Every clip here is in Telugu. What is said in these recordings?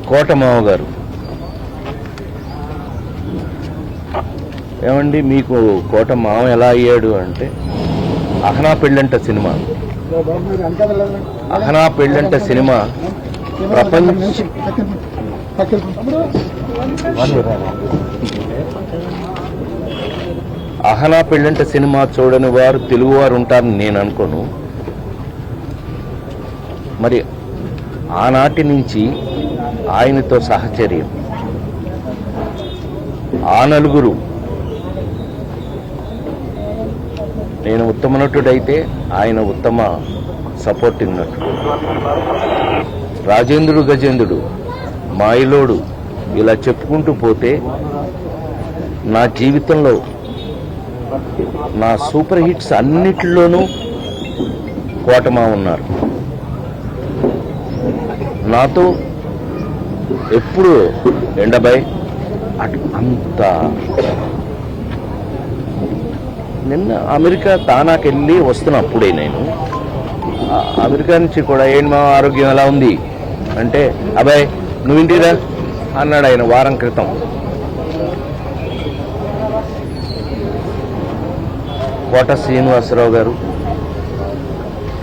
కోటమావ గారు, ఏమండి మీకు కోటమావ ఎలా అయ్యాడు అంటే, అహనా పెళ్ళంట సినిమా అహనా పెళ్ళంట సినిమా చూడని వారు తెలుగువారు ఉంటారని నేను అనుకోను. మరి ఆనాటి నుంచి ఆయనతో సహచర్యం, ఆ నలుగురు, నేను ఉత్తమ నటుడైతే ఆయన ఉత్తమ సపోర్టింగ్ నటుడు, రాజేంద్రుడు గజేంద్రుడు, మాయిలోడు, ఇలా చెప్పుకుంటూ పోతే నా జీవితంలో నా సూపర్ హిట్స్ అన్నిటిలోనూ కోటమా ఉన్నారు. నాతో ఎప్పుడు ఎండబాయ్ అంత. నిన్న అమెరికా తానాకెళ్ళి వస్తున్నా, అప్పుడే నేను అమెరికా నుంచి కూడా ఏంటి మా ఆరోగ్యం ఎలా ఉంది అంటే, అబ్బాయి నువ్వు ఇంటిరా అన్నాడు ఆయన వారం క్రితం. కోట శ్రీనివాసరావు గారు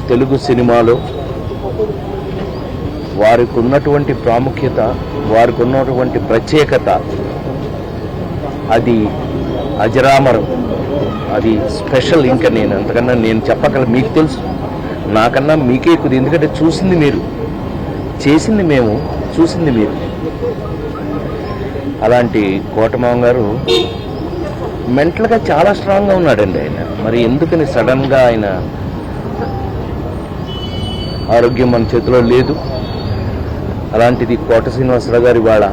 తెలుగు సినిమాలో వారికి ఉన్నటువంటి ప్రాముఖ్యత, వారికి ఉన్నటువంటి ప్రత్యేకత అది అజరామరం, అది స్పెషల్. ఇంకా నేను అంతకన్నా నేను చెప్పగల, మీకు తెలుసు, నాకన్నా మీకే ఎక్కువ, ఎందుకంటే చూసింది మీరు, చేసింది మేము, చూసింది మీరు. అలాంటి కోటమావ గారు మెంటల్గా చాలా స్ట్రాంగ్గా ఉన్నాడండి ఆయన. మరి ఎందుకని సడన్గా ఆయన ఆరోగ్యం మన చేతిలో లేదు. అలాంటిది కోట శ్రీనివాసరావు గారి వాళ్ళ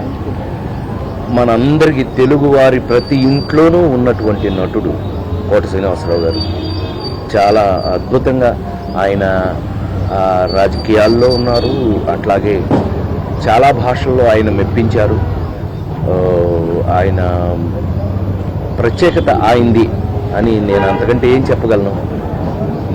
మనందరికీ, తెలుగు వారి ప్రతి ఇంట్లోనూ ఉన్నటువంటి నటుడు కోట శ్రీనివాసరావు గారు. చాలా అద్భుతంగా ఆయన రాజకీయాల్లో ఉన్నారు, అట్లాగే చాలా భాషల్లో ఆయన మెప్పించారు. ఆయన ప్రత్యేకత ఆయింది అని నేను అంతకంటే ఏం చెప్పగలను.